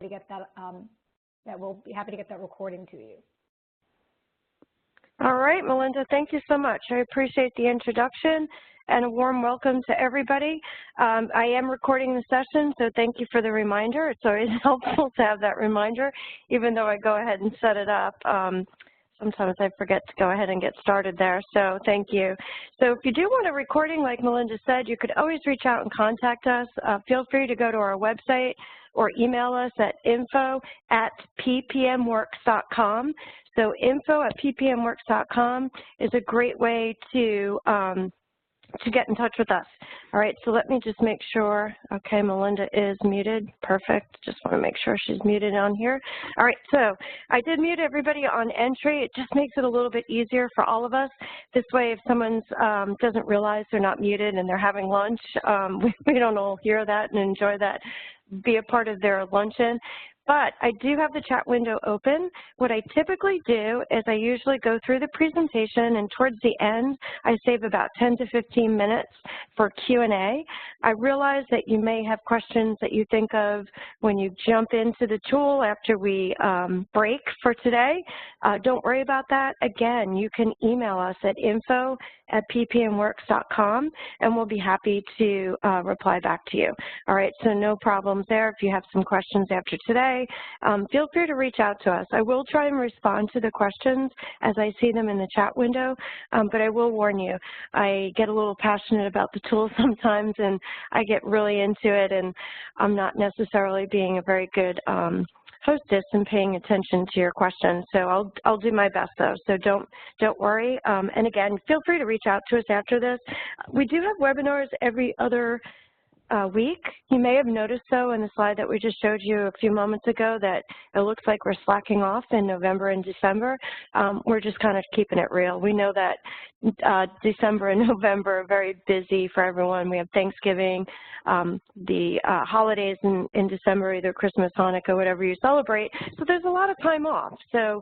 to get that, we'll be happy to get that recording to you. All right, Melinda, thank you so much. I appreciate the introduction and a warm welcome to everybody. I am recording the session, so thank you for the reminder. It's always helpful to have that reminder, even though I go ahead and set it up. Sometimes I forget to go ahead and get started there, so thank you. So if you do want a recording, like Melinda said, you could always reach out and contact us. Feel free to go to our website or email us at info@ppmworks.com. So info@ppmworks.com is a great way to get in touch with us. All right, so let me just make sure. Okay, Melinda is muted. Perfect. Just want to make sure she's muted on here. All right, so I did mute everybody on entry. It just makes it a little bit easier for all of us. This way, if someone doesn't realize they're not muted and they're having lunch, we don't all hear that and enjoy that, be a part of their luncheon. But I do have the chat window open. What I typically do is I usually go through the presentation, and towards the end, I save about 10 to 15 minutes for Q&A. I realize that you may have questions that you think of when you jump into the tool after we break for today. Don't worry about that. Again, you can email us at info@ppmworks.com, and we'll be happy to reply back to you. All right, so no problems there. If you have some questions after today, feel free to reach out to us. I will try and respond to the questions as I see them in the chat window, but I will warn you, I get a little passionate about the tool sometimes, and I get really into it, and I'm not necessarily being a very good hostess and paying attention to your questions. So I'll do my best though. So don't worry. And again, feel free to reach out to us after this. We do have webinars every other week. You may have noticed, though, in the slide that we just showed you a few moments ago that it looks like we're slacking off in November and December. We're just kind of keeping it real. We know that December and November are very busy for everyone. We have Thanksgiving, the holidays in December, either Christmas, Hanukkah, whatever you celebrate. So there's a lot of time off. So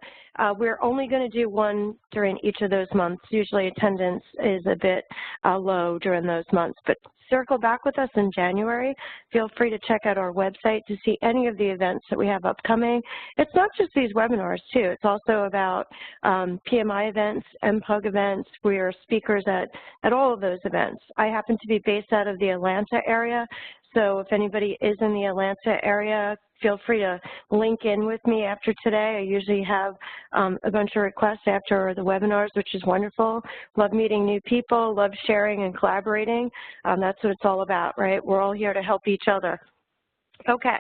we're only going to do one during each of those months. Usually attendance is a bit low during those months, but circle back with us in January. Feel free to check out our website to see any of the events that we have upcoming. It's not just these webinars, too. It's also about PMI events, MPUG events. We are speakers at all of those events. I happen to be based out of the Atlanta area, so if anybody is in the Atlanta area, feel free to link in with me after today. I usually have a bunch of requests after the webinars, which is wonderful. Love meeting new people, love sharing and collaborating. That's what it's all about, right? We're all here to help each other. Okay,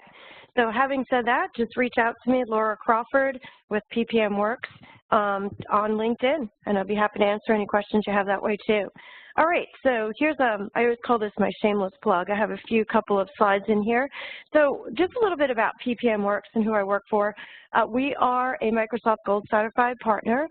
so having said that, just reach out to me, Laura Crawford with PPM Works on LinkedIn, and I'll be happy to answer any questions you have that way too. All right, so here's, I always call this my shameless plug. I have a couple of slides in here. So just a little bit about PPM Works and who I work for. We are a Microsoft Gold Certified partner.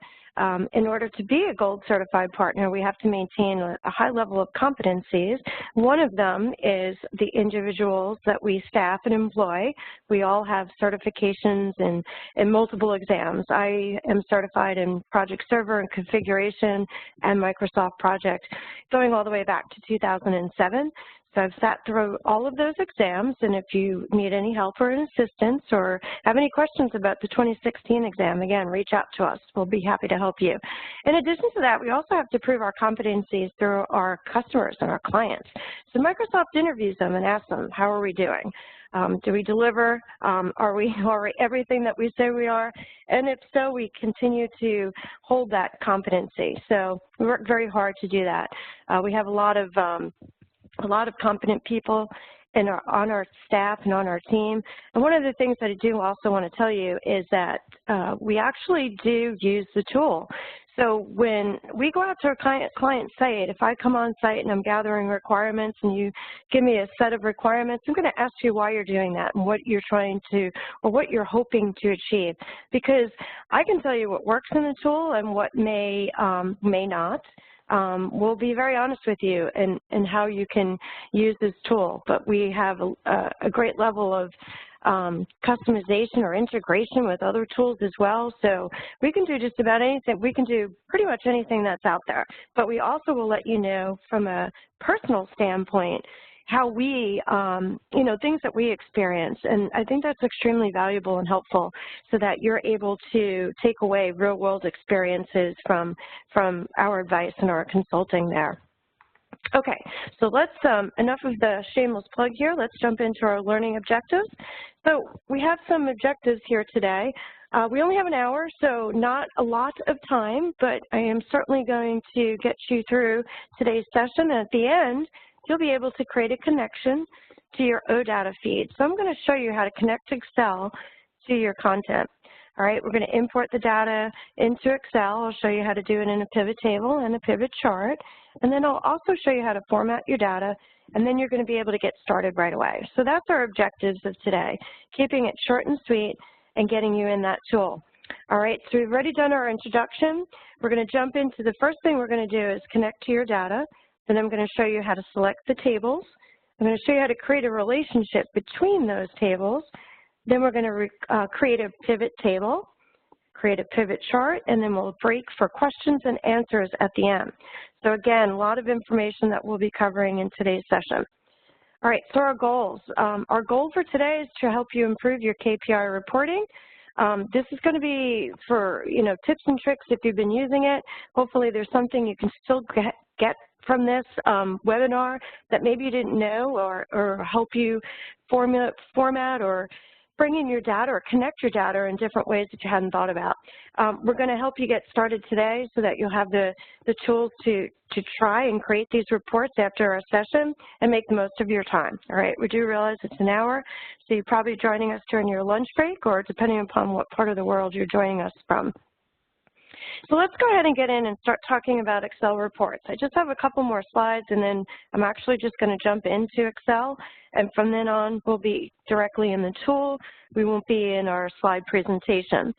In order to be a Gold Certified partner, we have to maintain a high level of competencies. One of them is the individuals that we staff and employ. We all have certifications in multiple exams. I am certified in Project Server and Configuration and Microsoft Project, going all the way back to 2007. So I've sat through all of those exams, and if you need any help or assistance or have any questions about the 2016 exam, again, reach out to us. We'll be happy to help you. In addition to that, we also have to prove our competencies through our customers and our clients. So Microsoft interviews them and asks them, how are we doing? Do we deliver? Are we everything that we say we are? And if so, we continue to hold that competency. So we work very hard to do that. We have a lot of competent people on our staff and on our team. And one of the things that I do also want to tell you is that we actually do use the tool. So when we go out to a client site, if I come on site and I'm gathering requirements and you give me a set of requirements, I'm going to ask you why you're doing that and what you're trying to, or what you're hoping to achieve. Because I can tell you what works in the tool and what may not. We'll be very honest with you in how you can use this tool, but we have a great level of customization or integration with other tools as well. So we can do just about anything. We can do pretty much anything that's out there, but we also will let you know from a personal standpoint how we, things that we experience. And I think that's extremely valuable and helpful so that you're able to take away real-world experiences from our advice and our consulting there. Okay, so let's, enough of the shameless plug here. Let's jump into our learning objectives. So we have some objectives here today. We only have an hour, so not a lot of time, but I am certainly going to get you through today's session. And at the end, you'll be able to create a connection to your OData feed. So I'm going to show you how to connect Excel to your content. All right, we're going to import the data into Excel. I'll show you how to do it in a pivot table and a pivot chart. And then I'll also show you how to format your data, and then you're going to be able to get started right away. So that's our objectives of today, keeping it short and sweet and getting you in that tool. All right, so we've already done our introduction. We're going to jump into the first thing we're going to do is connect to your data. Then I'm going to show you how to select the tables. I'm going to show you how to create a relationship between those tables. Then we're going to create a pivot table, create a pivot chart, and then we'll break for questions and answers at the end. So again, a lot of information that we'll be covering in today's session. All right, so our goals. Our goal for today is to help you improve your KPI reporting. This is going to be for, tips and tricks if you've been using it. Hopefully there's something you can still get from this webinar that maybe you didn't know, or help you format or bring in your data or connect your data in different ways that you hadn't thought about. We're going to help you get started today so that you'll have the tools to try and create these reports after our session and make the most of your time. All right, we do realize it's an hour, so you're probably joining us during your lunch break or depending upon what part of the world you're joining us from. So let's go ahead and get in and start talking about Excel reports. I just have a couple more slides, and then I'm actually just going to jump into Excel, and from then on, we'll be directly in the tool. We won't be in our slide presentation.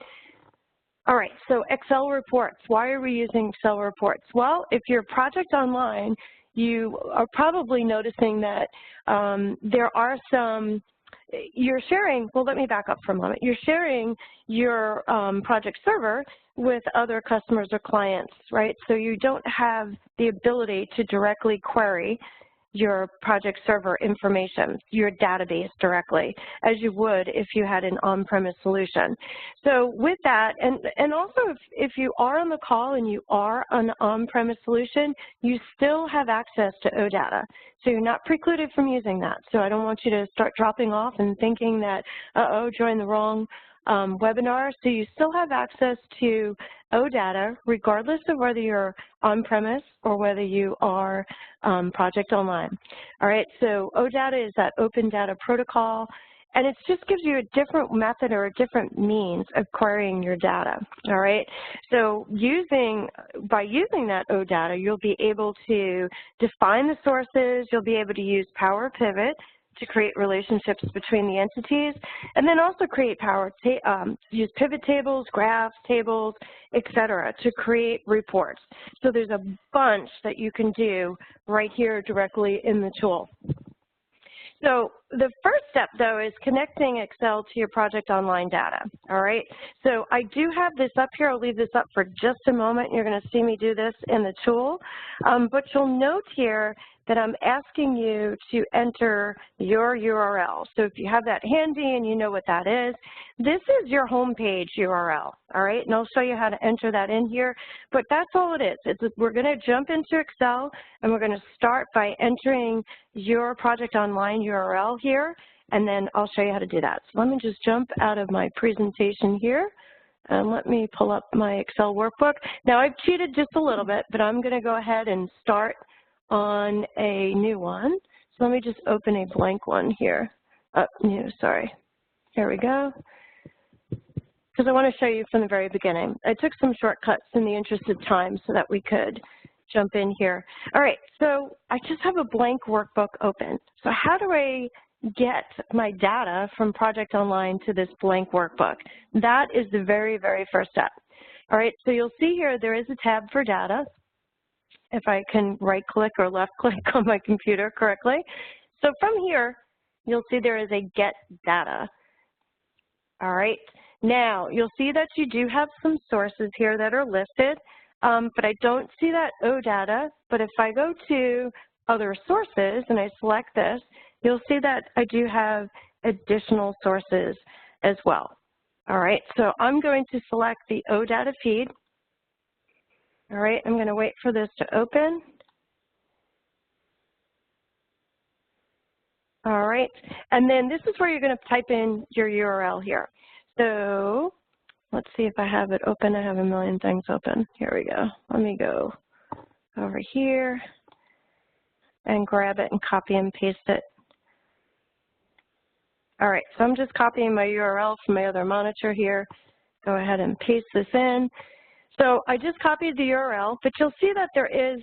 All right, so Excel reports. Why are we using Excel reports? Well, if you're project online, you are probably noticing that there are some, you're sharing, well, let me back up for a moment. You're sharing your project server with other customers or clients, right? So you don't have the ability to directly query your project server information, your database directly, as you would if you had an on-premise solution. So with that, and also if you are on the call and you are an on-premise solution, you still have access to OData. So you're not precluded from using that. So I don't want you to start dropping off and thinking that, joined the wrong webinar. So you still have access to OData regardless of whether you're on-premise or whether you are project online. All right, so OData is that open data protocol, and it just gives you a different method or a different means of querying your data. All right, so by using that OData, you'll be able to define the sources, you'll be able to use Power Pivot to create relationships between the entities, and then also create use pivot tables, graphs, tables, etc., to create reports. So there's a bunch that you can do right here directly in the tool. So the first step, though, is connecting Excel to your project online data, all right? So I do have this up here. I'll leave this up for just a moment. You're going to see me do this in the tool. But you'll note here that I'm asking you to enter your URL. So if you have that handy and you know what that is, this is your homepage URL, all right? And I'll show you how to enter that in here, but that's all it is. We're going to jump into Excel, and we're going to start by entering your project online URL here, and then I'll show you how to do that. So let me just jump out of my presentation here, and let me pull up my Excel workbook. Now, I've cheated just a little bit, but I'm going to go ahead and start on a new one. So let me just open a blank one here. New, sorry. Here we go. Because I want to show you from the very beginning. I took some shortcuts in the interest of time so that we could jump in here. All right, so I just have a blank workbook open. So how do I get my data from Project Online to this blank workbook? That is the very, very first step. All right, so you'll see here there is a tab for data, if I can right-click or left-click on my computer correctly. So from here, you'll see there is a Get Data. All right, now you'll see that you do have some sources here that are listed, but I don't see that OData. But if I go to other sources and I select this, you'll see that I do have additional sources as well. All right, so I'm going to select the OData feed. All right, I'm going to wait for this to open. All right, and then this is where you're going to type in your URL here. So let's see if I have it open. I have a million things open. Here we go. Let me go over here and grab it and copy and paste it. All right, so I'm just copying my URL from my other monitor here. Go ahead and paste this in. So I just copied the URL, but you'll see that there is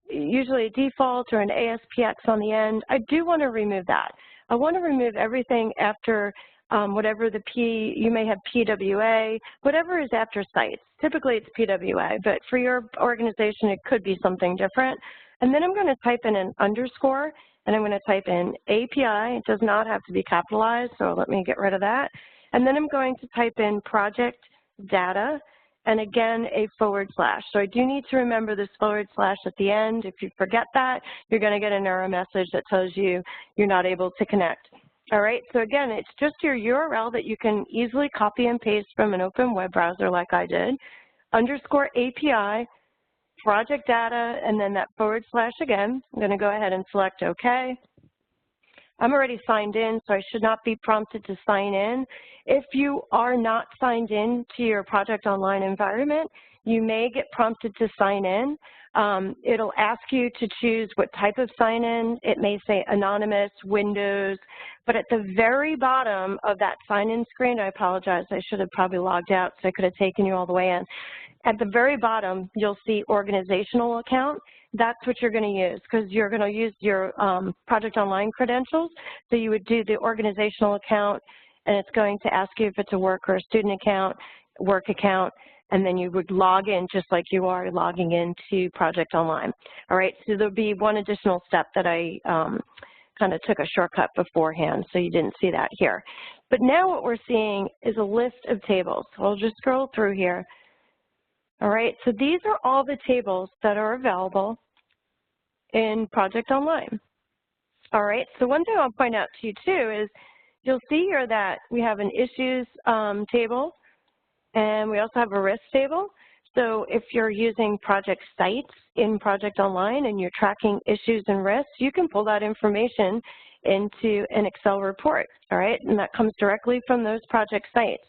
usually a default or an ASPX on the end. I do want to remove that. I want to remove everything after whatever you may have PWA, whatever is after sites. Typically it's PWA, but for your organization it could be something different. And then I'm going to type in an underscore, and I'm going to type in API. It does not have to be capitalized, so let me get rid of that. And then I'm going to type in project data, and again, a /. So I do need to remember this / at the end. If you forget that, you're going to get an error message that tells you you're not able to connect. All right, so again, it's just your URL that you can easily copy and paste from an open web browser like I did, underscore API, project data, and then that / again. I'm going to go ahead and select OK. I'm already signed in, so I should not be prompted to sign in. If you are not signed in to your Project Online environment, you may get prompted to sign in. It'll ask you to choose what type of sign-in. It may say anonymous, Windows, but at the very bottom of that sign-in screen, I apologize, I should have probably logged out so I could have taken you all the way in. At the very bottom, you'll see organizational account. That's what you're going to use because you're going to use your Project Online credentials. So you would do the organizational account, and it's going to ask you if it's a work or a student account, work account, and then you would log in just like you are logging into Project Online. All right, so there'll be one additional step that I kind of took a shortcut beforehand, so you didn't see that here. But now what we're seeing is a list of tables. So I'll just scroll through here. All right, so these are all the tables that are available in Project Online. All right, so one thing I'll point out to you too is you'll see here that we have an issues table, and we also have a risk table. So if you're using project sites in Project Online and you're tracking issues and risks, you can pull that information into an Excel report, all right? And that comes directly from those project sites.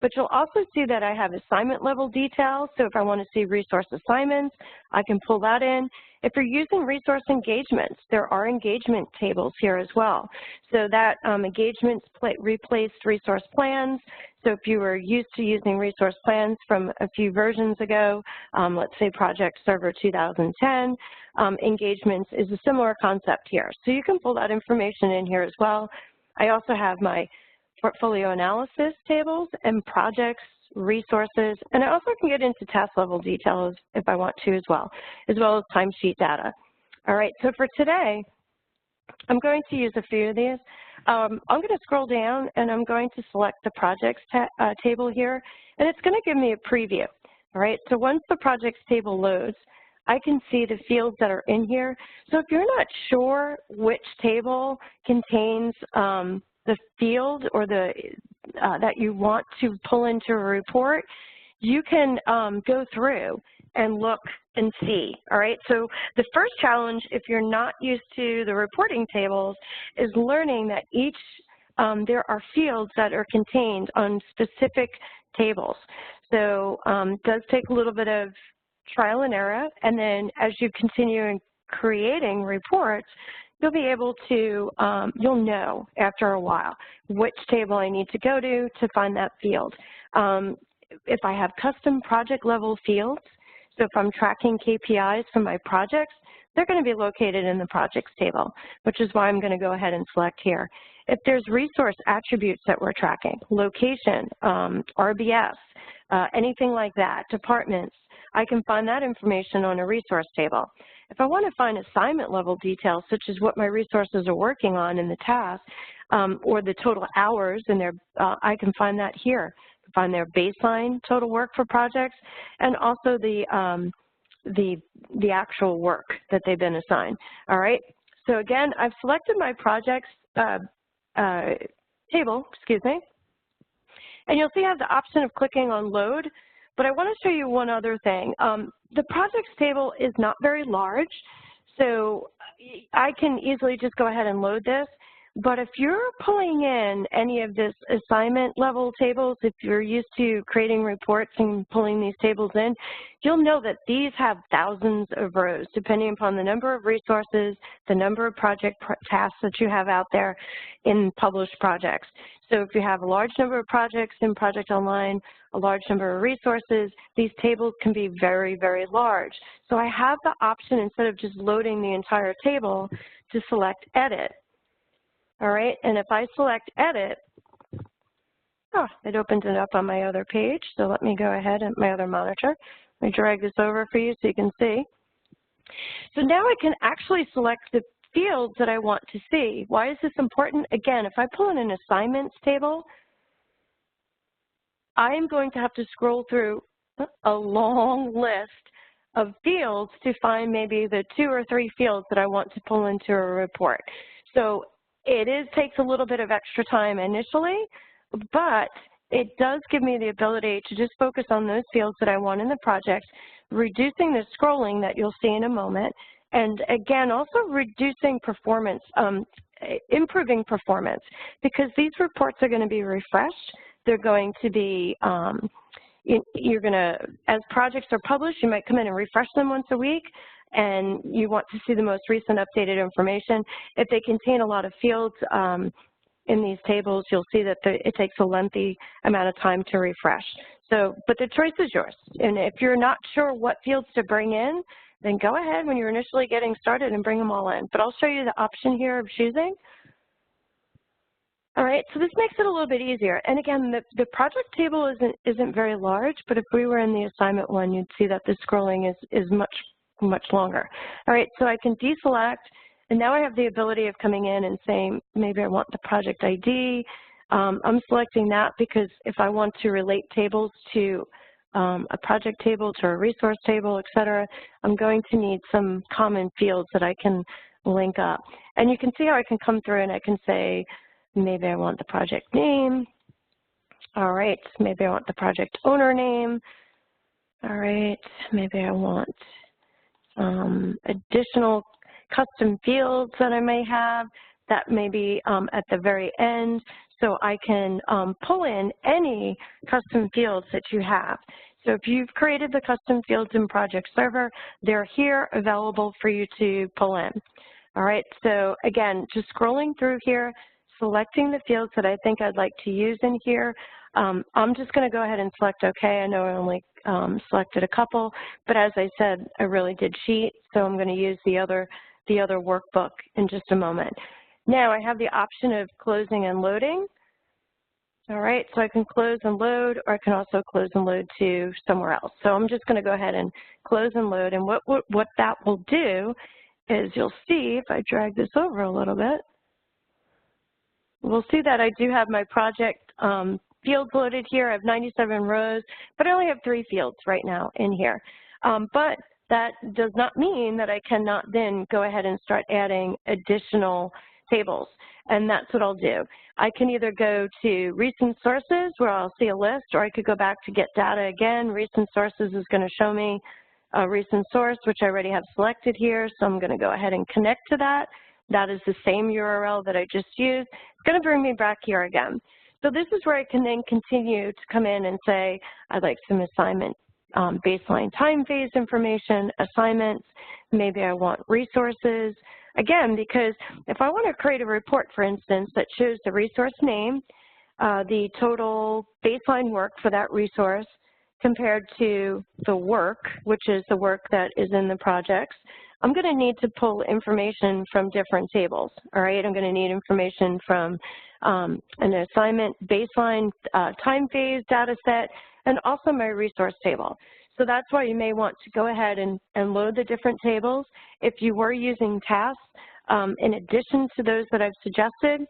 But you'll also see that I have assignment level details. So if I want to see resource assignments, I can pull that in. If you're using resource engagements, there are engagement tables here as well. So that engagements replaced resource plans. So if you were used to using resource plans from a few versions ago, let's say Project Server 2010, engagements is a similar concept here. So you can pull that information in here as well. I also have my portfolio analysis tables and projects, resources, and I also can get into task level details if I want to as well as timesheet data. All right, so for today, I'm going to use a few of these. I'm going to scroll down and I'm going to select the projects table here, and it's going to give me a preview. All right, so once the projects table loads, I can see the fields that are in here. So if you're not sure which table contains the field or the that you want to pull into a report, you can go through and look and see, all right? So the first challenge, if you're not used to the reporting tables, is learning that there are fields that are contained on specific tables. So it does take a little bit of trial and error, and then as you continue in creating reports, you'll be able to, you'll know after a while which table I need to go to find that field. If I have custom project level fields, so if I'm tracking KPIs from my projects, they're going to be located in the projects table, which is why I'm going to go ahead and select here. If there's resource attributes that we're tracking, location, RBS, anything like that, departments, I can find that information on a resource table. If I want to find assignment level details, such as what my resources are working on in the task, or the total hours in their, I can find that here. Find their baseline total work for projects, and also the the actual work that they've been assigned. All right, so again, I've selected my projects table, excuse me, and you'll see I have the option of clicking on load, but I want to show you one other thing. The projects table is not very large, so I can easily just go ahead and load this. But if you're pulling in any of this assignment level tables, if you're used to creating reports and pulling these tables in, you'll know that these have thousands of rows, depending upon the number of resources, the number of project tasks that you have out there in published projects. So if you have a large number of projects in Project Online, a large number of resources, these tables can be very, very large. So I have the option, instead of just loading the entire table, to select Edit. All right, and if I select Edit, it opens it up on my other page. So let me go ahead at my other monitor. Let me drag this over for you so you can see. So now I can actually select the fields that I want to see. Why is this important? Again, if I pull in an assignments table, I am going to have to scroll through a long list of fields to find maybe the 2 or 3 fields that I want to pull into a report. So it takes a little bit of extra time initially, but it does give me the ability to just focus on those fields that I want in the project, reducing the scrolling that you'll see in a moment, and again, also reducing performance, improving performance, because these reports are going to be refreshed. They're going to be, you're going to, as projects are published, you might come in and refresh them once a week, and you want to see the most recent updated information. If they contain a lot of fields in these tables, you'll see that it takes a lengthy amount of time to refresh. So, but the choice is yours. And if you're not sure what fields to bring in, then go ahead when you're initially getting started and bring them all in. But I'll show you the option here of choosing. All right, so this makes it a little bit easier. And again, the project table isn't very large, but if we were in the assignment one, you'd see that the scrolling is much longer. All right, so I can deselect, and now I have the ability of coming in and saying, maybe I want the project ID. I'm selecting that because if I want to relate tables to a project table, to a resource table, et cetera, I'm going to need some common fields that I can link up. And you can see how I can come through and I can say, maybe I want the project name. All right, maybe I want the project owner name. All right, maybe I want additional custom fields that I may have that may be at the very end, so I can pull in any custom fields that you have. So if you've created the custom fields in Project Server, they're here available for you to pull in. All right, so again, just scrolling through here, selecting the fields that I think I'd like to use in here. I'm just going to go ahead and select OK. I know I only selected a couple, but as I said, I really did cheat, so I'm going to use the other workbook in just a moment. Now I have the option of closing and loading. All right, so I can close and load, or I can also close and load to somewhere else. So I'm just going to go ahead and close and load, and what that will do is you'll see, if I drag this over a little bit, we'll see that I do have my project fields loaded here. I have 97 rows, but I only have 3 fields right now in here. But that does not mean that I cannot then go ahead and start adding additional tables, and that's what I'll do. I can either go to recent sources where I'll see a list, or I could go back to get data again. Recent sources is going to show me a recent source, which I already have selected here, so I'm going to go ahead and connect to that. That is the same URL that I just used. It's going to bring me back here again. So this is where I can then continue to come in and say, I'd like some assignment baseline time phase information, assignments, maybe I want resources. Again, because if I want to create a report, for instance, that shows the resource name, the total baseline work for that resource compared to the work, which is the work that is in the projects, I'm going to need to pull information from different tables, all right? I'm going to need information from an assignment baseline time phase data set, and also my resource table. So that's why you may want to go ahead and load the different tables. If you were using tasks, in addition to those that I've suggested,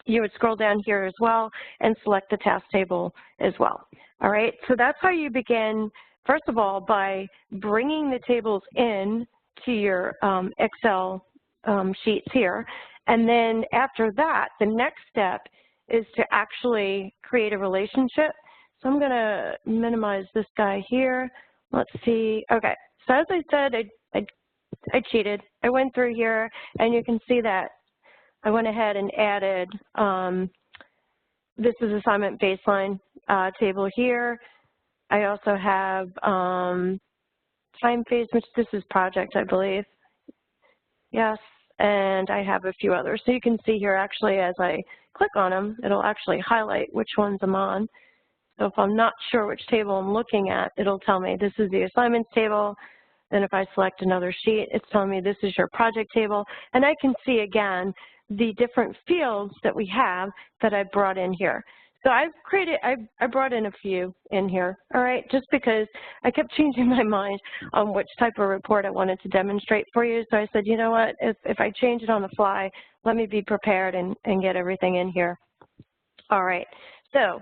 you would scroll down here as well and select the task table as well. All right, so that's how you begin first of all, by bringing the tables in to your Excel sheets here. And then after that, the next step is to actually create a relationship. So I'm going to minimize this guy here. Let's see. Okay. So as I said, I cheated. I went through here, and you can see that I went ahead and added this is assignment baseline table here. I also have time phase, which this is project, I believe. Yes, and I have a few others. So you can see here, actually, as I click on them, it'll actually highlight which ones I'm on. So if I'm not sure which table I'm looking at, it'll tell me this is the assignments table. Then if I select another sheet, it's telling me this is your project table. And I can see, again, the different fields that we have that I brought in here. So I brought in a few in here, all right, just because I kept changing my mind on which type of report I wanted to demonstrate for you. So I said, you know what, if I change it on the fly, let me be prepared and get everything in here. All right, so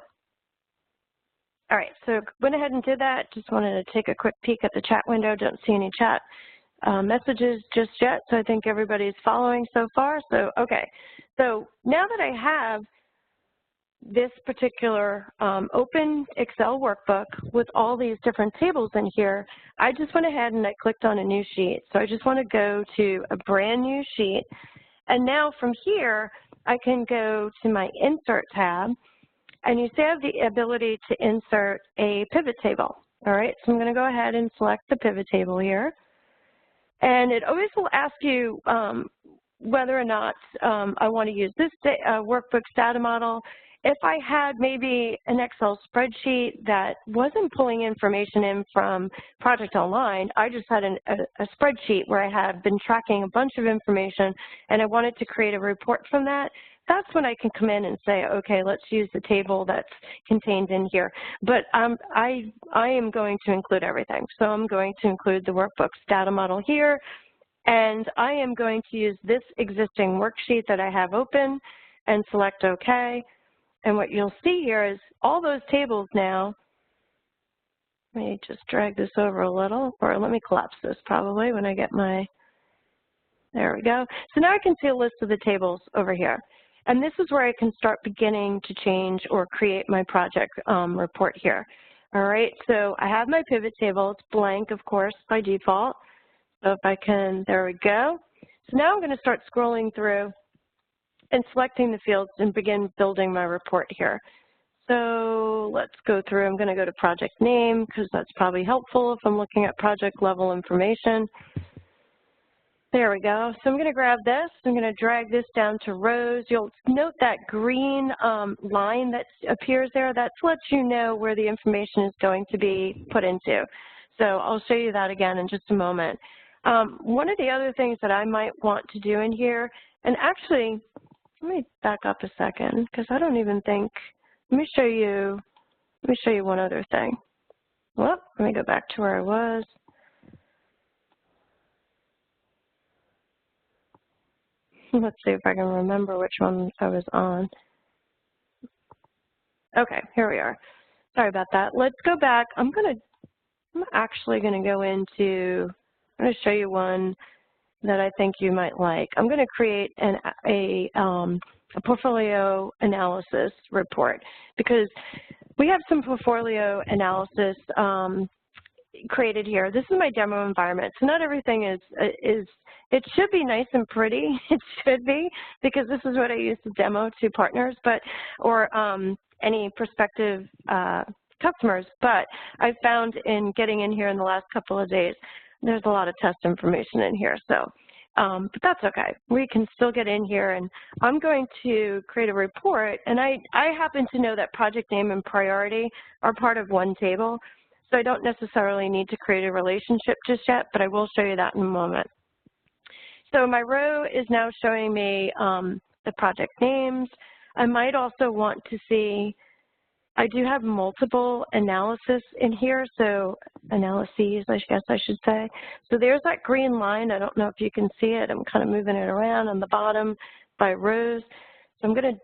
went ahead and did that. Just wanted to take a quick peek at the chat window. Don't see any chat messages just yet, so I think everybody's following so far. So, okay, so now that I have this particular open Excel workbook with all these different tables in here, I just went ahead and I clicked on a new sheet. So I just want to go to a brand new sheet. And now from here, I can go to my Insert tab. And you see I have the ability to insert a pivot table. All right, so I'm going to go ahead and select the pivot table here. And it always will ask you whether or not I want to use this workbook's data model. If I had maybe an Excel spreadsheet that wasn't pulling information in from Project Online, I just had a spreadsheet where I had been tracking a bunch of information and I wanted to create a report from that, that's when I can come in and say, okay, let's use the table that's contained in here. But I am going to include everything. So I'm going to include the workbook's data model here, and I am going to use this existing worksheet that I have open and select OK. And what you'll see here is all those tables now. Let me just drag this over a little, or let me collapse this probably when I get my, there we go. So now I can see a list of the tables over here. And this is where I can start beginning to change or create my project report here. All right, so I have my pivot table. It's blank, of course, by default. So if I can, there we go. So now I'm going to start scrolling through and selecting the fields and begin building my report here. So let's go through. I'm going to go to project name because that's probably helpful if I'm looking at project level information. There we go. So I'm going to grab this. I'm going to drag this down to rows. You'll note that green line that appears there. That lets you know where the information is going to be put into. So I'll show you that again in just a moment. One of the other things that I might want to do in here, and actually, let me back up a second because I don't even think, let me show you one other thing. Well, let me go back to where I was. Let's see if I can remember which one I was on. Okay, here we are. Sorry about that. Let's go back. I'm actually going to go into, I'm going to show you one that I think you might like. I'm going to create a portfolio analysis report because we have some portfolio analysis created here. This is my demo environment. So not everything is it should be nice and pretty. It should be, because this is what I use to demo to partners, but, or any prospective customers. But I found in getting in here in the last couple of days, there's a lot of test information in here. So, but that's okay. We can still get in here, and I'm going to create a report. And I happen to know that project name and priority are part of one table. So I don't necessarily need to create a relationship just yet, but I will show you that in a moment. So my row is now showing me the project names. I might also want to see, I do have multiple analysis in here, so analyses, I guess I should say. So there's that green line. I don't know if you can see it. I'm kind of moving it around on the bottom by rows. So I'm going to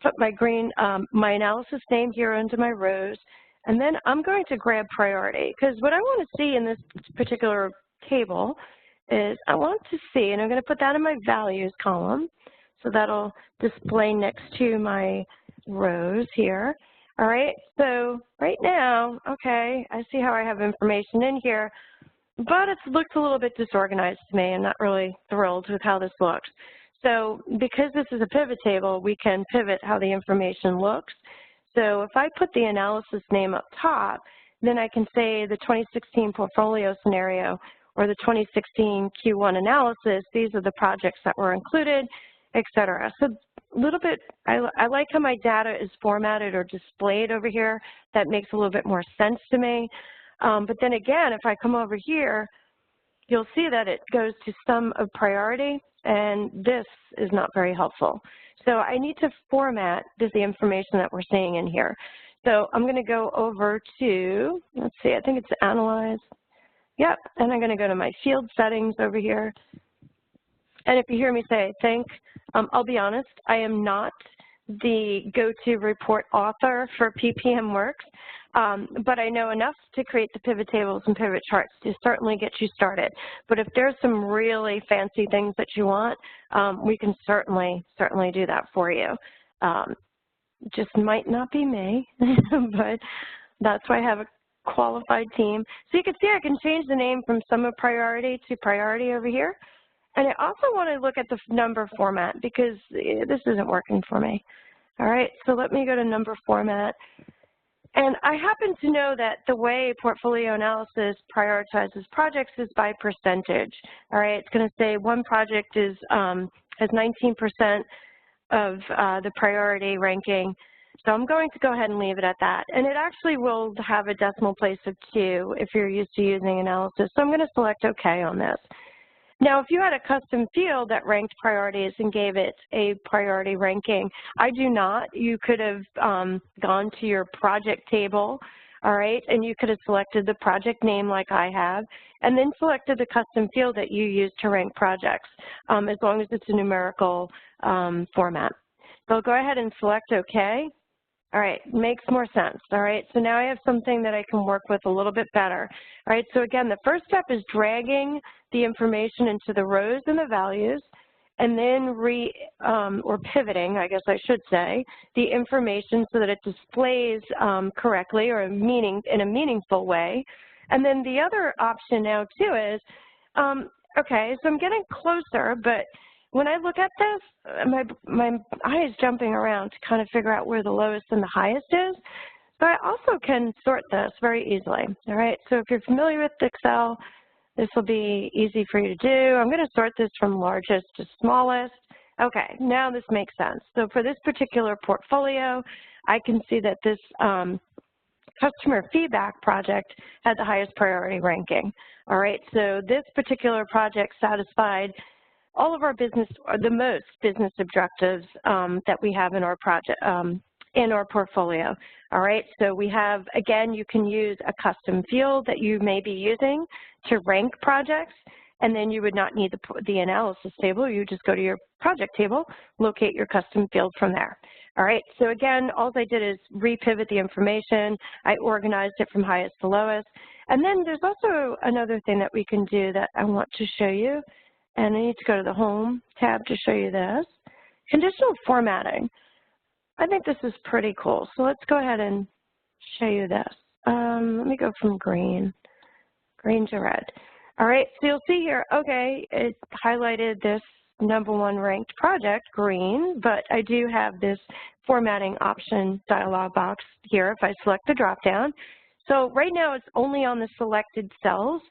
put my green, my analysis name here into my rows. And then I'm going to grab priority, because what I want to see in this particular table is I want to see, and I'm going to put that in my values column, so that'll display next to my rows here. All right, so right now, okay, I see how I have information in here, but it looks a little bit disorganized to me. I'm not really thrilled with how this looks. So because this is a pivot table, we can pivot how the information looks. So if I put the analysis name up top, then I can say the 2016 portfolio scenario or the 2016 Q1 analysis, these are the projects that were included, et cetera. So a little bit, I like how my data is formatted or displayed over here. That makes a little bit more sense to me. But then again, if I come over here, you'll see that it goes to sum of priority, and this is not very helpful. So I need to format the information that we're seeing in here. So I'm going to go over to, let's see, I think it's analyze. Yep, and I'm going to go to my field settings over here. And if you hear me say think, I'll be honest, I am not the go-to report author for PPM Works, but I know enough to create the pivot tables and pivot charts to certainly get you started. But if there's some really fancy things that you want, we can certainly do that for you. Just might not be me, but that's why I have a qualified team. So you can see I can change the name from sum of priority to priority over here. And I also want to look at the number format because this isn't working for me. All right, so let me go to number format. And I happen to know that the way portfolio analysis prioritizes projects is by percentage. All right, it's going to say one project is has 19% of the priority ranking. So I'm going to go ahead and leave it at that. And it actually will have a decimal place of 2 if you're used to using analysis. So I'm going to select OK on this. Now, if you had a custom field that ranked priorities and gave it a priority ranking, I do not. You could have gone to your project table, all right, and you could have selected the project name like I have, and then selected the custom field that you use to rank projects, as long as it's a numerical format. So I'll go ahead and select OK. All right, makes more sense, all right? So now I have something that I can work with a little bit better. All right, so again, the first step is dragging the information into the rows and the values, and then or pivoting, I guess I should say, the information so that it displays correctly or in a meaningful way. And then the other option now too is, okay, so I'm getting closer, but when I look at this, my eye is jumping around to kind of figure out where the lowest and the highest is. So I also can sort this very easily, all right? So if you're familiar with Excel, this will be easy for you to do. I'm going to sort this from largest to smallest. Okay, now this makes sense. So for this particular portfolio, I can see that this customer feedback project had the highest priority ranking. All right, so this particular project satisfied all of our business, or the most business objectives that we have in our project, in our portfolio. All right, so we have, again, you can use a custom field that you may be using to rank projects, and then you would not need the analysis table. You just go to your project table, locate your custom field from there. All right, so again, all I did is repivot the information. I organized it from highest to lowest. And then there's also another thing that we can do that I want to show you. And I need to go to the Home tab to show you this. Conditional formatting. I think this is pretty cool. So let's go ahead and show you this. Let me go from green to red. All right, so you'll see here, okay, it highlighted this #1 ranked project, green, but I do have this formatting option dialog box here if I select the dropdown. So right now it's only on the selected cells.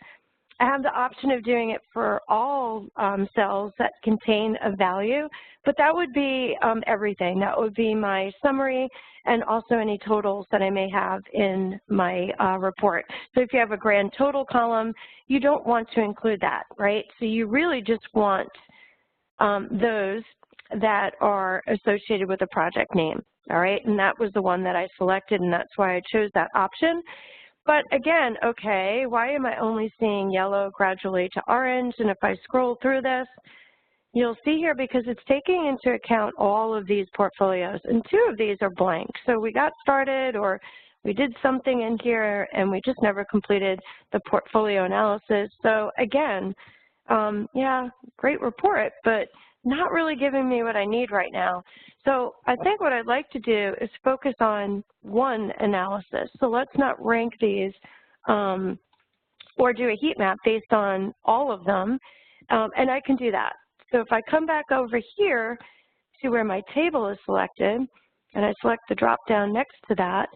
I have the option of doing it for all cells that contain a value, but that would be everything. That would be my summary and also any totals that I may have in my report. So if you have a grand total column, you don't want to include that, right? So you really just want those that are associated with a project name, all right? And that was the one that I selected, and that's why I chose that option. But again, okay, why am I only seeing yellow gradually to orange? And if I scroll through this, you'll see here because it's taking into account all of these portfolios, and 2 of these are blank. So we got started, or we did something in here and we just never completed the portfolio analysis. So again, yeah, great report, but not really giving me what I need right now. So I think what I'd like to do is focus on one analysis. So let's not rank these or do a heat map based on all of them, and I can do that. So if I come back over here to where my table is selected, and I select the drop down next to that,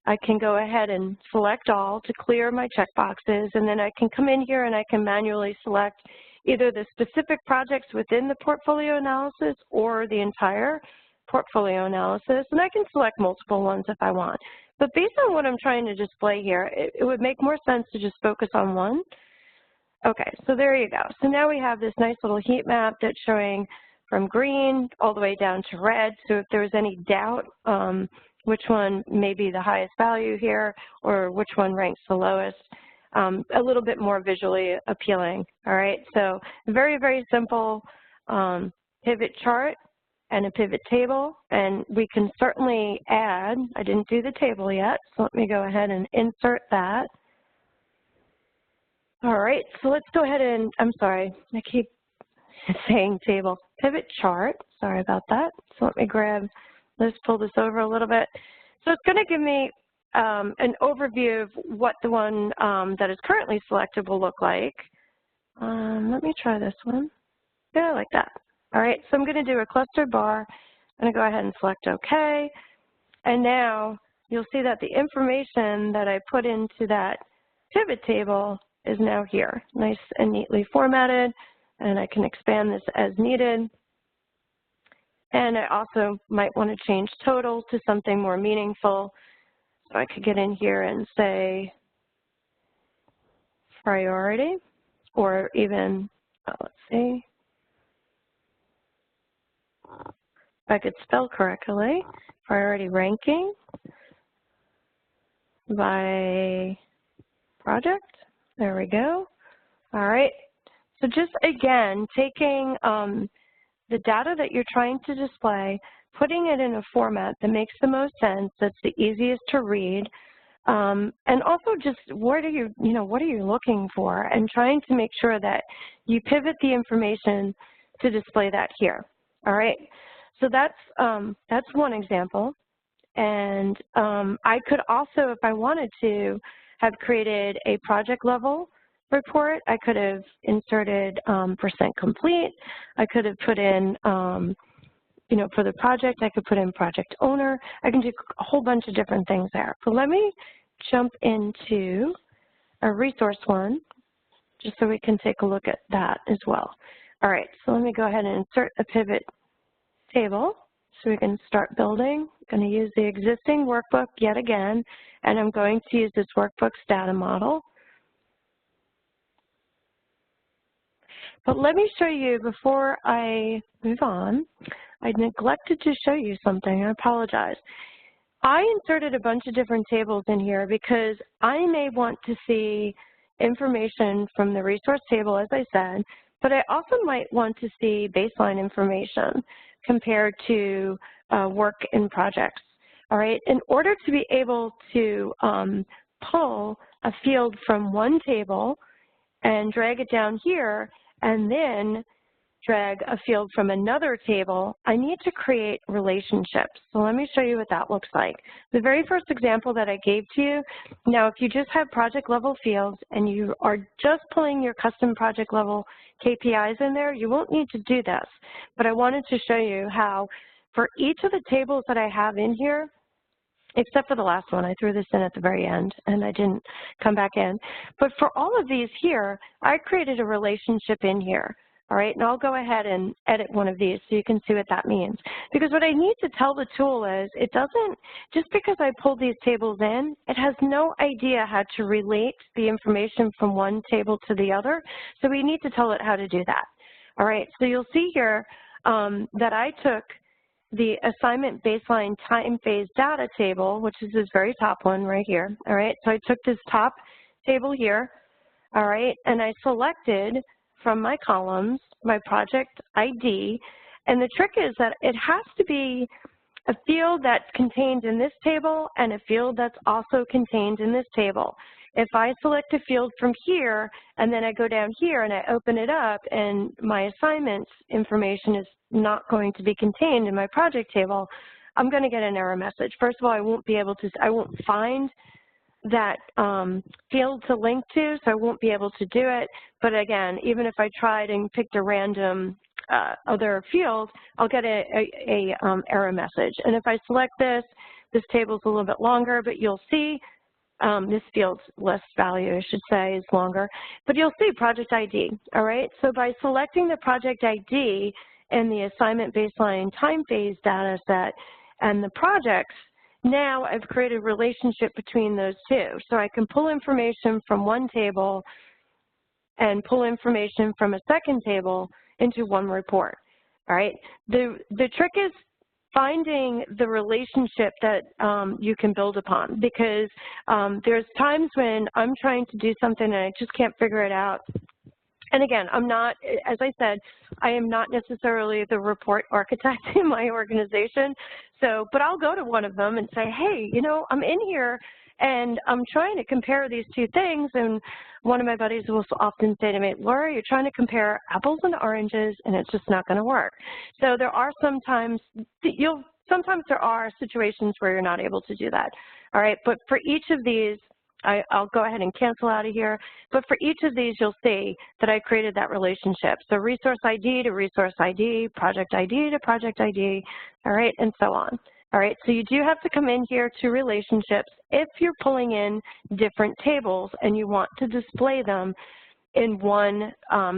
I can go ahead and select all to clear my checkboxes, and then I can come in here and I can manually select either the specific projects within the portfolio analysis or the entire portfolio analysis, and I can select multiple ones if I want. But based on what I'm trying to display here, it would make more sense to just focus on one. Okay, so there you go. So now we have this nice little heat map that's showing from green all the way down to red. So if there's any doubt which one may be the highest value here or which one ranks the lowest, a little bit more visually appealing. All right, so very, very simple pivot chart and a pivot table, and we can certainly add, I didn't do the table yet, so let me go ahead and insert that. All right, so let's go ahead and, I'm sorry, I keep saying table, pivot chart, sorry about that. So let me grab, let's pull this over a little bit. So it's gonna give me an overview of what the one that is currently selected will look like. Let me try this one. Yeah, I like that. All right, so I'm gonna do a clustered bar. I'm gonna go ahead and select OK. And now you'll see that the information that I put into that pivot table is now here, nice and neatly formatted, and I can expand this as needed. And I also might want to change total to something more meaningful. So I could get in here and say priority, or even, let's see, if I could spell correctly, priority ranking by project. There we go. All right. So just again, taking the data that you're trying to display, putting it in a format that makes the most sense, that's the easiest to read, and also just what are you looking for, and trying to make sure that you pivot the information to display that here. All right. So that's one example, and I could also, if I wanted to, have created a project level report. I could have inserted % complete. I could have put in, for the project, I could put in project owner. I can do a whole bunch of different things there. But let me jump into a resource one, just so we can take a look at that as well. All right, so let me go ahead and insert a pivot table so we can start building. I'm going to use the existing workbook yet again, and I'm going to use this workbook's data model. But let me show you, before I move on, I neglected to show you something. I apologize. I inserted a bunch of different tables in here because I may want to see information from the resource table, as I said, but I also might want to see baseline information compared to work in projects. All right, in order to be able to pull a field from one table and drag it down here, and then drag a field from another table, I need to create relationships. So let me show you what that looks like. The very first example that I gave to you, now if you just have project level fields and you are just pulling your custom project level KPIs in there, you won't need to do this. But I wanted to show you how for each of the tables that I have in here, except for the last one, I threw this in at the very end and I didn't come back in. But for all of these here, I created a relationship in here. All right, and I'll go ahead and edit one of these so you can see what that means. Because what I need to tell the tool is, it doesn't, just because I pulled these tables in, it has no idea how to relate the information from one table to the other. So we need to tell it how to do that. All right, so you'll see here that I took the assignment baseline time phase data table, which is this very top one right here. All right, so I took this top table here, all right, and I selected from my columns my project ID, and the trick is that it has to be a field that's contained in this table and a field that's also contained in this table. If I select a field from here and then I go down here and I open it up and my assignments information is not going to be contained in my project table, I'm going to get an error message. First of all, I won't find that field to link to, so I won't be able to do it. But again, even if I tried and picked a random other field, I'll get a error message. And if I select this table's a little bit longer, but you'll see this field's less value, I should say, is longer. But you'll see project ID, all right? So by selecting the project ID and the assignment baseline time phase data set and the projects, now I've created a relationship between those two. So I can pull information from one table and pull information from a second table into one report, all right? The trick is finding the relationship that you can build upon, because there's times when I'm trying to do something and I just can't figure it out. And again, I'm not, as I said, I am not necessarily the report architect in my organization. So, but I'll go to one of them and say, hey, you know, I'm in here and I'm trying to compare these two things. And one of my buddies will often say to me, Laura, you're trying to compare apples and oranges and it's just not going to work. So there are sometimes there are situations where you're not able to do that. All right, but for each of these, I'll go ahead and cancel out of here. But for each of these, you'll see that I created that relationship. So resource ID to resource ID, project ID to project ID, all right, and so on. All right, so you do have to come in here to relationships if you're pulling in different tables and you want to display them in one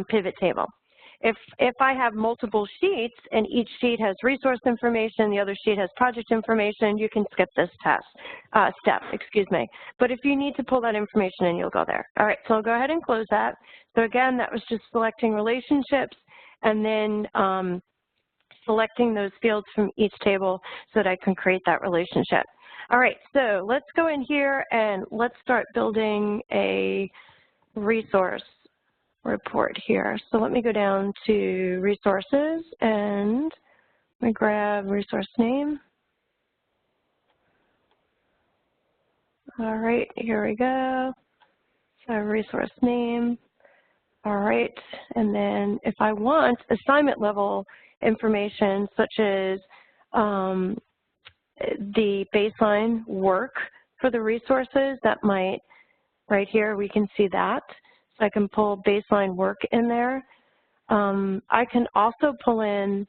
pivot table. If I have multiple sheets and each sheet has resource information, the other sheet has project information, you can skip this step. But if you need to pull that information in, you'll go there. All right, so I'll go ahead and close that. So again, that was just selecting relationships and then selecting those fields from each table so that I can create that relationship. All right, so let's go in here and let's start building a resource report here. So let me go down to resources and let me grab resource name. All right, here we go. So resource name. All right, and then if I want assignment level information such as the baseline work for the resources, that might, right here, we can see that. So I can pull baseline work in there. I can also pull in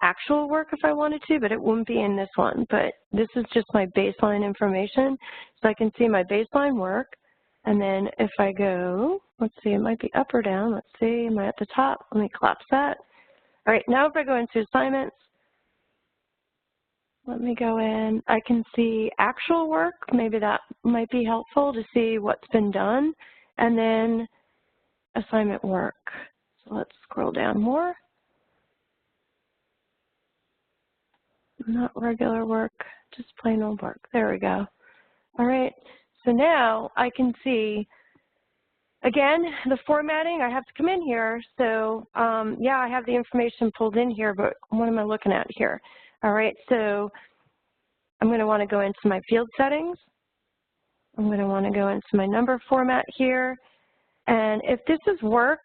actual work if I wanted to, but it wouldn't be in this one. But this is just my baseline information. So I can see my baseline work. And then if I go, let's see, it might be up or down. Let's see, am I at the top? Let me collapse that. All right, now if I go into assignments, let me go in. I can see actual work. Maybe that might be helpful to see what's been done. And then assignment work. So let's scroll down more. Not regular work, just plain old work. There we go. All right, so now I can see, again, the formatting, I have to come in here. So yeah, I have the information pulled in here, but what am I looking at here? All right, so I'm going to want to go into my field settings. I'm going to want to go into my number format here. And if this is work,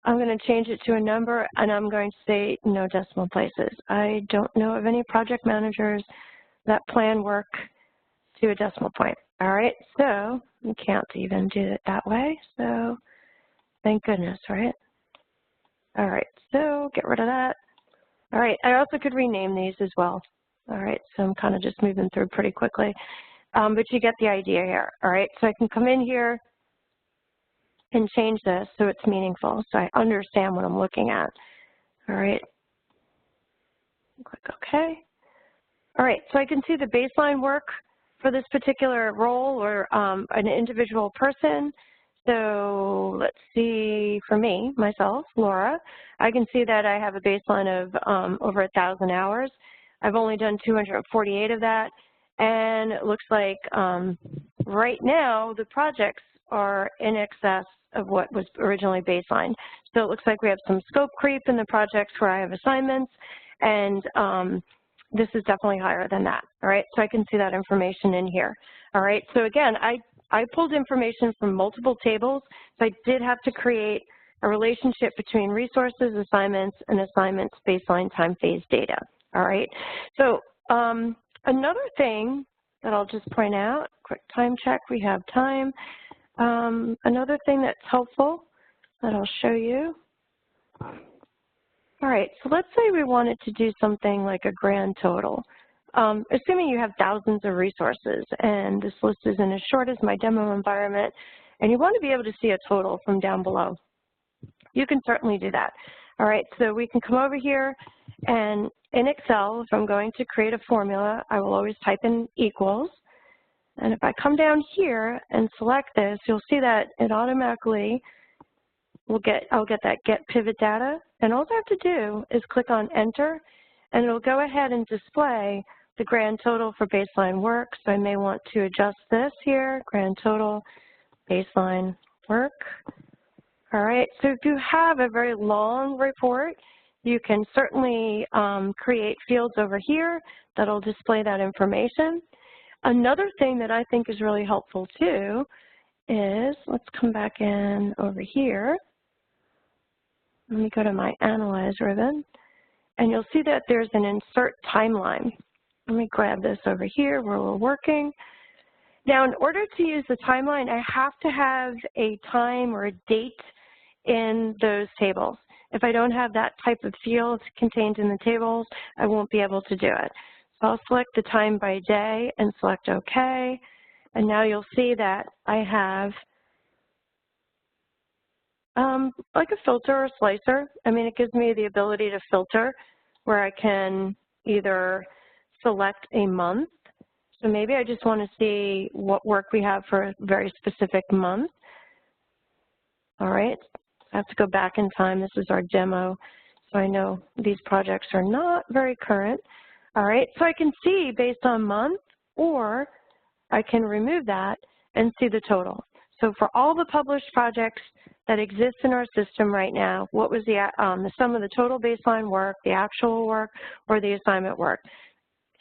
I'm going to change it to a number, and I'm going to say no decimal places. I don't know of any project managers that plan work to a decimal point. All right, so you can't even do it that way. So thank goodness, right? All right, so get rid of that. All right, I also could rename these as well. All right, so I'm kind of just moving through pretty quickly. But you get the idea here. All right, so I can come in here and change this so it's meaningful, so I understand what I'm looking at. All right, click OK. All right, so I can see the baseline work for this particular role or an individual person. So let's see, for me, myself, Laura, I can see that I have a baseline of over 1,000 hours. I've only done 248 of that, and it looks like right now the projects are in excess of what was originally baselined. So it looks like we have some scope creep in the projects where I have assignments, and this is definitely higher than that, all right? So I can see that information in here, all right? So again, I pulled information from multiple tables, so I did have to create a relationship between resources, assignments, and assignments baseline time phase data, all right? So another thing that I'll just point out, quick time check, we have time. Another thing that's helpful that I'll show you. All right, so let's say we wanted to do something like a grand total. Assuming you have thousands of resources and this list isn't as short as my demo environment, and you want to be able to see a total from down below, you can certainly do that. All right, so we can come over here, and in Excel, if I'm going to create a formula, I will always type in equals. And if I come down here and select this, you'll see that it automatically I'll get that get pivot data, and all I have to do is click on enter, and it'll go ahead and display the grand total for baseline work. So I may want to adjust this here, grand total, baseline work. All right, so if you have a very long report, you can certainly create fields over here that'll display that information. Another thing that I think is really helpful too is, let's come back in over here. Let me go to my Analyze ribbon, and you'll see that there's an Insert Timeline. Let me grab this over here where we're working. Now, in order to use the timeline, I have to have a time or a date in those tables. If I don't have that type of field contained in the tables, I won't be able to do it. So I'll select the time by day and select OK, and now you'll see that I have like a filter or slicer. I mean, it gives me the ability to filter where I can either select a month. So maybe I just want to see what work we have for a very specific month. All right, I have to go back in time. This is our demo, so I know these projects are not very current. All right, so I can see based on month, or I can remove that and see the total. So for all the published projects that exist in our system right now, what was the sum of the total baseline work, the actual work, or the assignment work?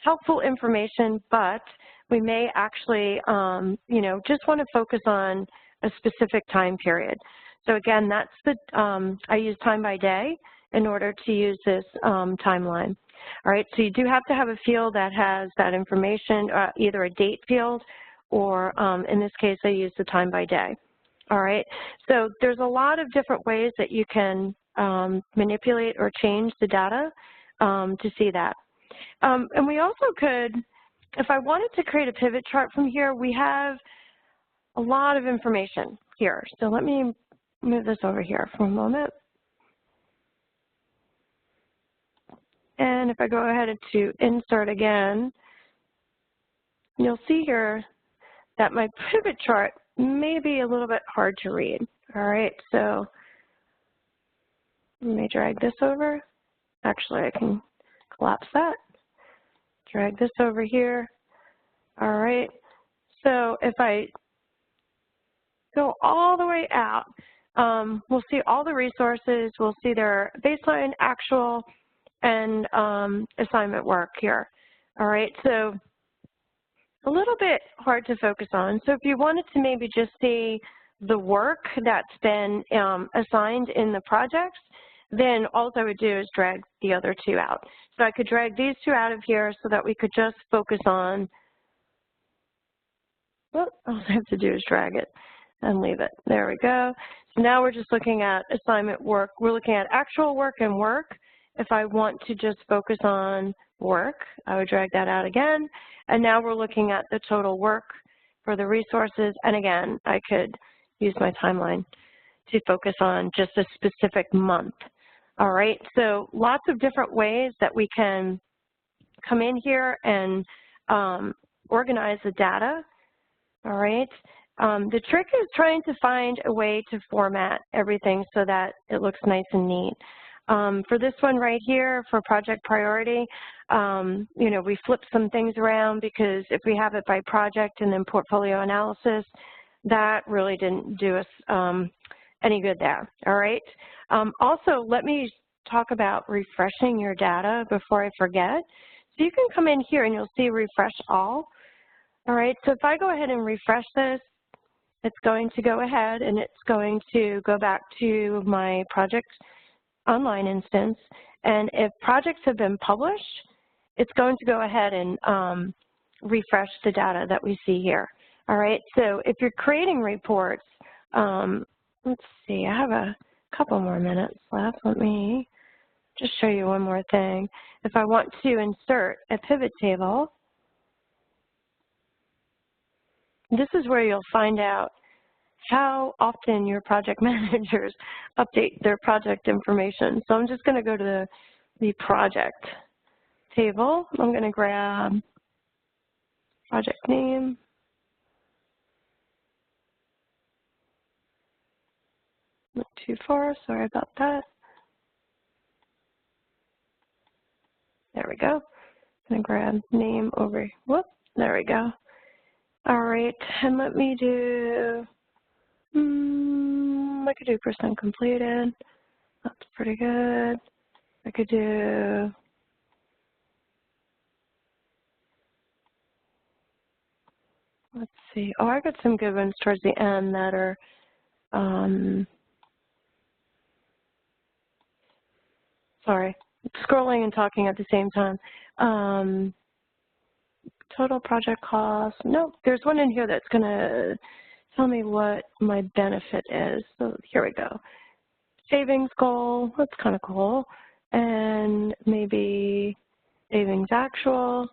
Helpful information, but we may actually, just want to focus on a specific time period. So again, that's the, I use time by day in order to use this timeline. All right, so you do have to have a field that has that information, either a date field or in this case, I use the time by day. All right, so there's a lot of different ways that you can manipulate or change the data to see that. And we also could, if I wanted to create a pivot chart from here, we have a lot of information here. So let me move this over here for a moment. And if I go ahead to insert again, you'll see here that my pivot chart may be a little bit hard to read. All right, so let me drag this over. Actually, I can collapse that. Drag this over here. All right, so if I go all the way out, we'll see all the resources. We'll see their baseline, actual, and assignment work here. All right, so a little bit hard to focus on. So if you wanted to maybe just see the work that's been assigned in the projects, then all I would do is drag the other two out. So I could drag these two out of here so that we could just focus on, well, all I have to do is drag it and leave it. There we go. So now we're just looking at assignment work. We're looking at actual work and work. If I want to just focus on work, I would drag that out again. And now we're looking at the total work for the resources. And again, I could use my timeline to focus on just a specific month. All right, so lots of different ways that we can come in here and organize the data. All right, the trick is trying to find a way to format everything so that it looks nice and neat. For this one right here, for project priority, we flip some things around because if we have it by project and then portfolio analysis, that really didn't do us any good there, all right? Also, let me talk about refreshing your data before I forget. So you can come in here and you'll see refresh all. All right, so if I go ahead and refresh this, it's going to go ahead and it's going to go back to my project online instance. And if projects have been published, it's going to go ahead and refresh the data that we see here. All right, so if you're creating reports, let's see, I have a couple more minutes left. Let me just show you one more thing. If I want to insert a pivot table, this is where you'll find out how often your project managers update their project information. So I'm just going to go to the project table. I'm going to grab project name. Not too far, sorry about that. There we go. I'm going to grab name over, whoop, there we go. All right, and let me do, I could do % completed. That's pretty good. I could do, let's see. Oh, I got some good ones towards the end that are, sorry, scrolling and talking at the same time. Total project cost. Nope, there's one in here that's going to tell me what my benefit is. So here we go. Savings goal, that's kind of cool. And maybe savings actual.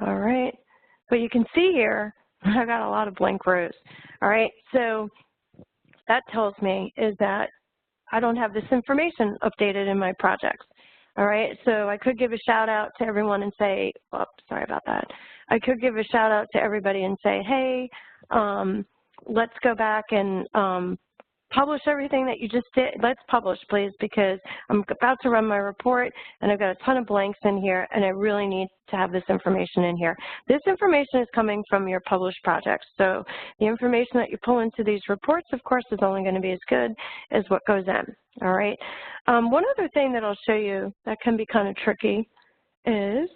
All right. But you can see here, I got a lot of blank rows. All right. So that tells me is that I don't have this information updated in my projects. All right, so I could give a shout out to everyone and say, oops, sorry about that. I could give a shout out to everybody and say, hey, let's go back and publish everything that you just did. Let's publish, please, because I'm about to run my report and I've got a ton of blanks in here and I really need to have this information in here. This information is coming from your published projects. So the information that you pull into these reports, of course, is only going to be as good as what goes in. All right. One other thing that I'll show you that can be kind of tricky is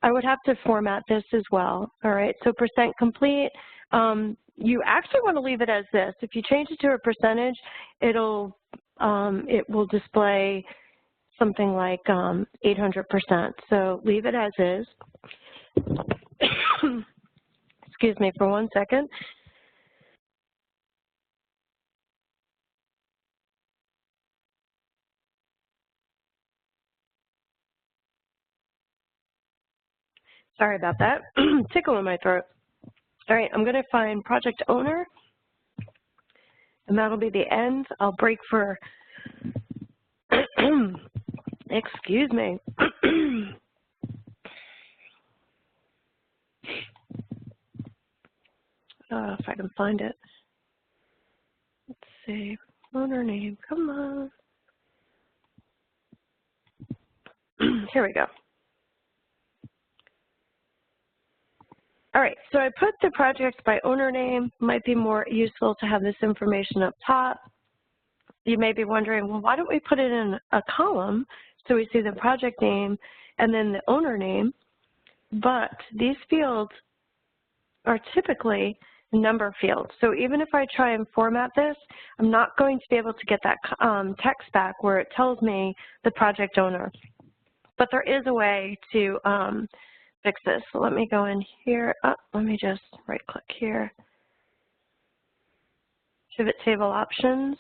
I would have to format this as well. All right. So % complete. You actually want to leave it as this. If you change it to a percentage, it will display something like 800%. So leave it as is. Excuse me for 1 second. Sorry about that. Tickle in my throat. All right, I'm going to find project owner, and that'll be the end. I'll break for, excuse me. If I can find it. Let's see, owner name, come on. Here we go. All right, so I put the project by owner name. Might be more useful to have this information up top. You may be wondering, well, why don't we put it in a column so we see the project name and then the owner name? But these fields are typically number fields. So even if I try and format this, I'm not going to be able to get that text back where it tells me the project owner. But there is a way to fix this. So let me go in here. Let me just right click here. Pivot table options,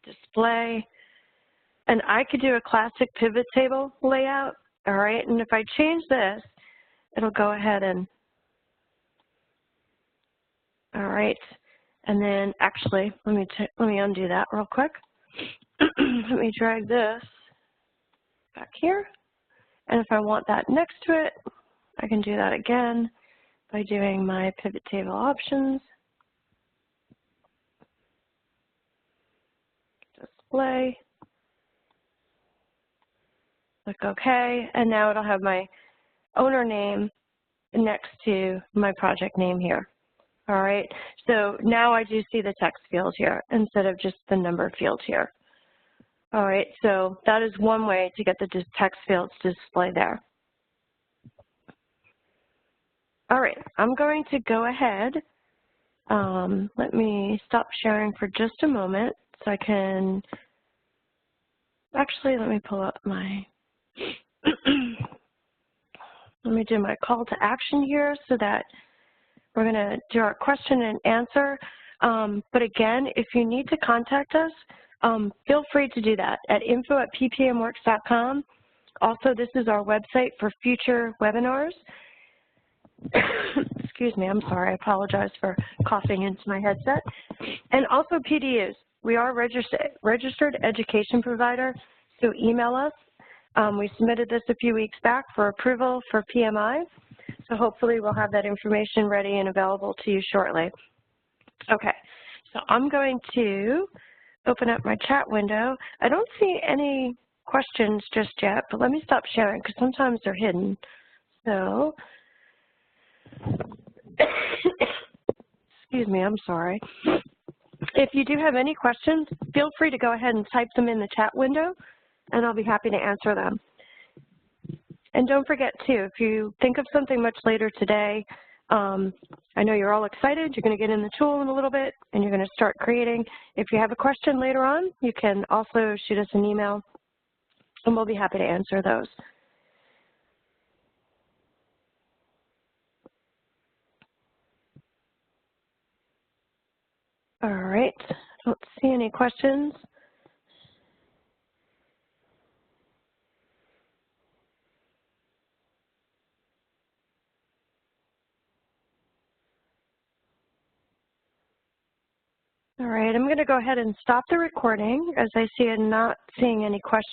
display. And I could do a classic pivot table layout. All right. And if I change this, it'll go ahead and, all right. And then actually, let me undo that real quick. Let me drag this back here. And if I want that next to it, I can do that again by doing my pivot table options. Display. Click OK. And now it'll have my owner name next to my project name here. All right. So now I do see the text field here instead of just the number field here. All right, so that is one way to get the text fields to display there. All right, I'm going to go ahead. Let me stop sharing for just a moment so I can, actually, let me pull up my, let me do my call to action here so that we're going to do our question and answer. But again, if you need to contact us, feel free to do that at info@ppmworks.com. Also, this is our website for future webinars. Excuse me, I'm sorry, I apologize for coughing into my headset. And also PDUs. We are a registered education provider, so email us. We submitted this a few weeks back for approval for PMI, so hopefully we'll have that information ready and available to you shortly. Okay, so I'm going to open up my chat window. I don't see any questions just yet, but let me stop sharing because sometimes they're hidden. So, excuse me, I'm sorry. If you do have any questions, feel free to go ahead and type them in the chat window, and I'll be happy to answer them. And don't forget, too, if you think of something much later today, I know you're all excited. You're going to get in the tool in a little bit, and you're going to start creating. If you have a question later on, you can also shoot us an email, and we'll be happy to answer those. All right, I don't see any questions. All right, I'm going to go ahead and stop the recording as I see I'm not seeing any questions.